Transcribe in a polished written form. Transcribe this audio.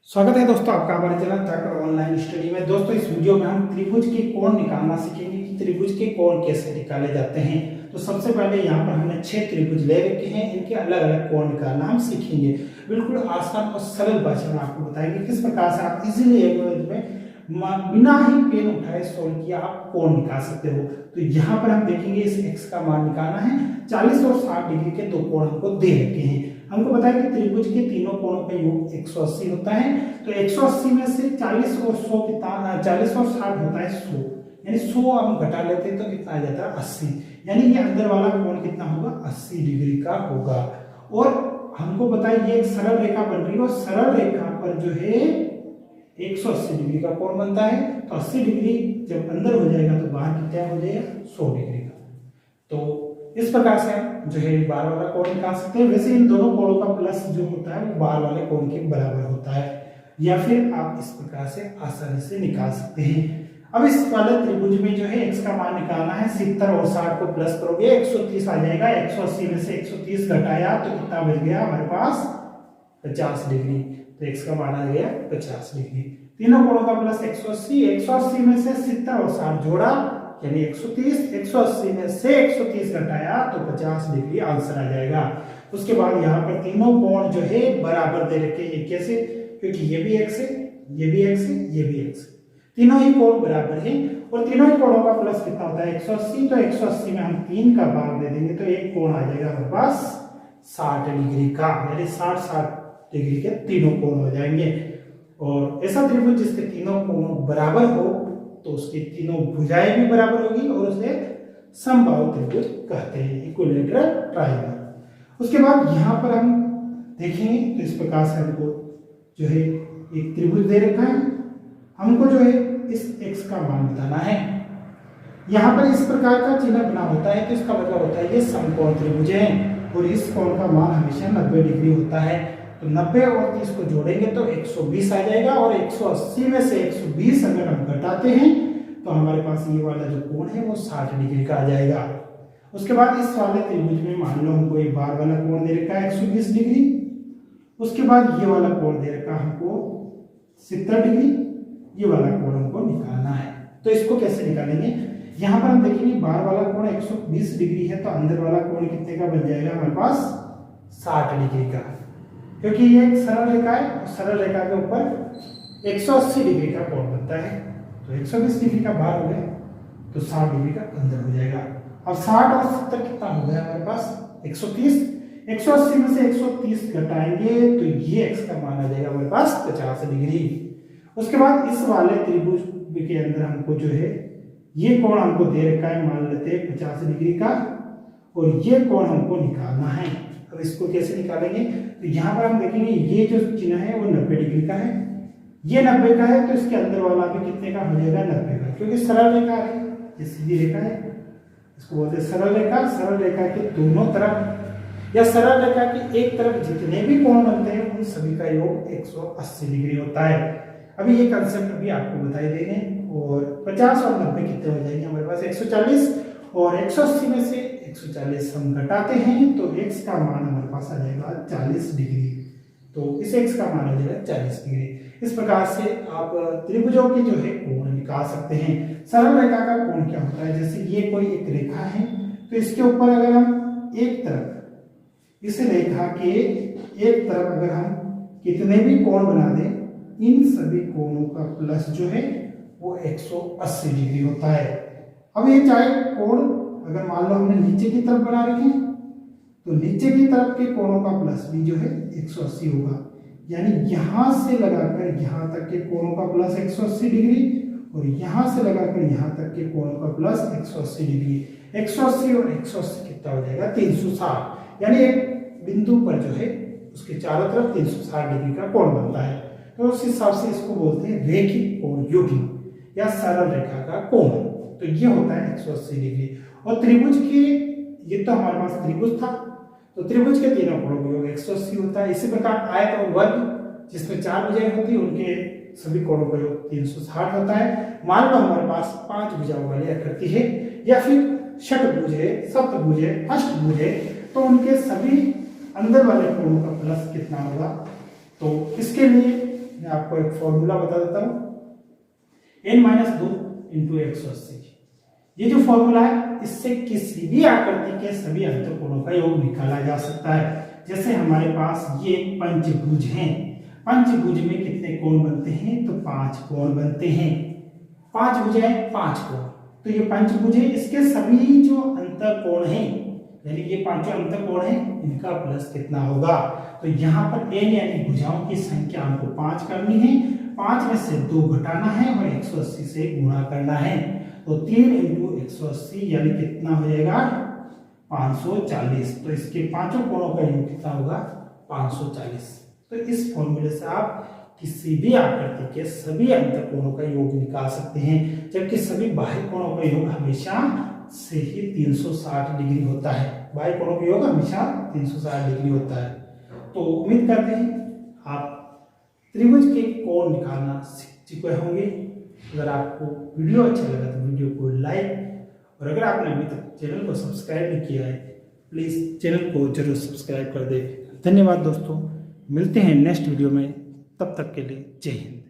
स्वागत है दोस्तों आपका हमारे चैनल तक ऑनलाइन स्टडी में। दोस्तों इस वीडियो में हम त्रिभुज के कोण निकालना सीखेंगे कि त्रिभुज के कोण कैसे निकाले जाते हैं। तो सबसे पहले यहाँ पर हमने 6 त्रिभुज ले रखे हैं, इनके अलग अलग कोण निकालना हम सीखेंगे। बिल्कुल आसान और सरल भाषा में आपको बताएंगे किस प्रकार से आप इजीली एक मिनट में बिना ही पेन उठाए सोल्व किया आप कोण निकाल सकते हो। तो यहाँ पर हम देखेंगे इस x का मान निकालना है। 40 और 60 डिग्री के दो कोण हमको दे रखे हैं। हमको पता है कि त्रिभुज के तीनों कोणों का योग 180 होता है। तो 180 में से 40 और 100 कितना 40 और 60 होता है 100, यानी 100 हम घटा लेते हैं तो कितना आ जाता है 80, यानी ये अंदर वाला कोण कितना होगा 80 डिग्री का होगा। और हमको पता है ये एक सरल रेखा बन रही है और सरल रेखा पर जो है 180 डिग्री का कोण बनता है। तो 80 डिग्री जब अंदर हो जाएगा तो बाहर कितना हो जाएगा 100 डिग्री का। तो इस प्रकार से हम जो है बार वाला कोण निकाल सकते हैं। वैसे इन दोनों कोणों का प्लस जो होता है वो बार वाले कोण के बराबर होता है, या फिर आप इस प्रकार से आसानी से निकाल सकते हैं। अब इस वाले त्रिभुज में जो है x का मान निकालना है। 70 और 60 को प्लस करोगे 130 आ जाएगा। 180 में से 130 घटाया तो कितना बच गया हमारे पास 50 डिग्री। तो x का मान आ गया 50 डिग्री। तीनों कोणों का प्लस 180, 180 में से 70 और 60 जोड़ा यानी 130, 180 में से 130 घटाया तो 50 डिग्री आंसर आ जाएगा। उसके बाद यहाँ पर तीनों कोण जो है बराबर दे रखे हैं। कैसे? क्योंकि ये भी x है, ये भी x है, ये भी x है, तीनों ही कोण बराबर हैं। और तीनों ही कोणों का प्लस कितना होता है 180। तो 180 में हम 3 का भाग दे देंगे तो एक कोण आ जाएगा हमारे पास 60 डिग्री का, यानी 60 डिग्री के तीनों कोण हो जाएंगे। और ऐसा त्रिभुज जिसके तीनों कोण बराबर हो तो उसकी तीनों भुजाएं भी बराबर होगी और उसे समबाहु त्रिभुज कहते हैं, इक्विलैटरल ट्रायंगल। उसके बाद यहाँ पर हम देखेंगे तो इस प्रकार से हमको जो है एक त्रिभुज दे रखा है। हमको जो है इस x का मान बताना है। यहाँ पर इस प्रकार का चिन्ह बना होता है तो इसका मतलब होता है ये समकोण त्रिभुज है और इस कोण का मान हमेशा 90 डिग्री होता है। तो 90 और 30 को जोड़ेंगे तो 120 आ जाएगा और 180 में से 120 अगर हम घटाते हैं तो हमारे पास ये वाला जो कोण है वो 60 डिग्री का आ जाएगा। उसके बाद इस वाले त्रिभुज में मान लो हमको एक बार वाला कोण दे रखा है 120 डिग्री। उसके बाद ये वाला कोण दे रखा हमको 70 डिग्री। ये वाला कोण हमको निकालना है। तो इसको कैसे निकालेंगे? यहाँ पर हम देखेंगे बार वाला कोण 120 डिग्री है तो अंदर वाला कोण कितने का बन जाएगा हमारे पास 60 डिग्री का, क्योंकि ये एक सरल रेखा है। सरल रेखा के ऊपर 180 डिग्री का कोण बनता है। तो 120 डिग्री का बाहर हो गया तो 60 डिग्री का अंदर हो जाएगा। अब 60 और 70 कितना हो गया हमारे पास 130। 180 में से 130 घटाएंगे तो ये x का मान आ जाएगा हमारे पास 50 डिग्री। उसके बाद इस वाले त्रिभुज के अंदर हमको जो है ये कोण हमको दे रखा है, मान लेते हैं 50 डिग्री का, और ये कोण हमको निकालना है। अब इसको कैसे निकालेंगे? तो यहाँ पर हम देखेंगे ये जो चिन्ह है वो 90 डिग्री का है, ये 90 का है तो इसके अंदर वाला भी कितने का हो जाएगा 90 का, क्योंकि सरल रेखा है, ये सीधी रेखा है, इसको बोलते हैं सरल रेखा। सरल रेखा के दोनों तरफ या सरल रेखा की एक तरफ जितने भी कोण बनते हैं उन सभी का योग 180 डिग्री होता है। अभी ये कंसेप्ट अभी आपको बताई देंगे। और 50 और 90 कितने हो जाएंगे हमारे पास 140, और 180 में से 140 हम घटाते हैं तो x का मान हमारे पास आ जाएगा 40 डिग्री। तो इस x का मान आ जाएगा 40 डिग्री। इस प्रकार से आप त्रिभुजों के जो है कोण निकाल सकते हैं। सरल रेखा का कोण क्या होता है? जैसे ये कोई एक रेखा है तो इसके ऊपर अगर हम एक तरफ इस रेखा के एक तरफ अगर हम कितने भी कोण बना दें इन सभी कोणों का प्लस जो है वो 180 डिग्री होता है। अब ये चाहे कोण अगर मान लो हमने नीचे की तरफ बना रखे तो नीचे की तरफ के कोणों का प्लस भी जो है 180 होगा, यानी यहां से लगाकर यहां तक के कोणों का प्लस 180 डिग्री और यहां से लगाकर यहां तक के कोणों का प्लस 180 डिग्री। 180 और 180 कितना हो जाएगा 360, यानी एक बिंदु पर जो है उसके चारों तरफ 360 डिग्री का कोण बनता है। तो उस हिसाब से इसको बोलते हैं रैखिक कोण युग्म या सरल रेखा का कोण। तो ये होता है 180 डिग्री। और त्रिभुज के ये तो हमारे पास त्रिभुज था, तो त्रिभुज के तीनों कोणों का योग 180 होता है। इसी प्रकार आयत और वर्ग जिसमें 4 भुजाएं होती है उनके सभी कोणों का योग 360 होता है। मान लो हमारे पास 5 भुजाओं वाली आकृति है या फिर षटभुज है, सप्तभुज है, अष्टभुज है, तो उनके सभी अंदर वाले कोणों का प्लस कितना होगा? तो इसके लिए मैं आपको एक फॉर्मूला बता देता हूँ, n-2 इंटू 180। ये जो फॉर्मूला है इससे किसी भी आकृति के सभी अंतःकोणों का योग निकाला जा सकता है। जैसे हमारे पास ये पंचभुज हैं, पंचभुज में कितने कोण बनते हैं, तो 5 कोण बनते हैं। 5 भुजाएं 5 कोण, तो ये पंचभुज है, इसके सभी जो अंतःकोण हैं यानी ये पांचों अंतःकोण हैं इनका प्लस कितना होगा, तो यहाँ पर n यानी भुजाओं की संख्या हमको 5 करनी है, 5 में से 2 घटाना है और 180 से गुणा करना है, तो 3 इंटू 180 यानी कितना हो जाएगा 540। तो इसके पांचों कोणों का योग कितना होगा 540। तो इस फॉर्मूले से आप किसी भी आकृति के सभी अंतःकोणों का योग निकाल सकते हैं, जबकि सभी बाह्य कोणों का योग हमेशा से ही 360 डिग्री होता है। बाह्य कोणों का योग हमेशा 360 डिग्री होता है। तो उम्मीद करते हैं आप त्रिभुज के कोण निकालना सीख चुके होंगे। अगर आपको वीडियो अच्छा लगा तो वीडियो को लाइक, और अगर आपने अभी तक चैनल को सब्सक्राइब नहीं किया है प्लीज़ चैनल को जरूर सब्सक्राइब कर दें। धन्यवाद दोस्तों, मिलते हैं नेक्स्ट वीडियो में, तब तक के लिए जय हिंद।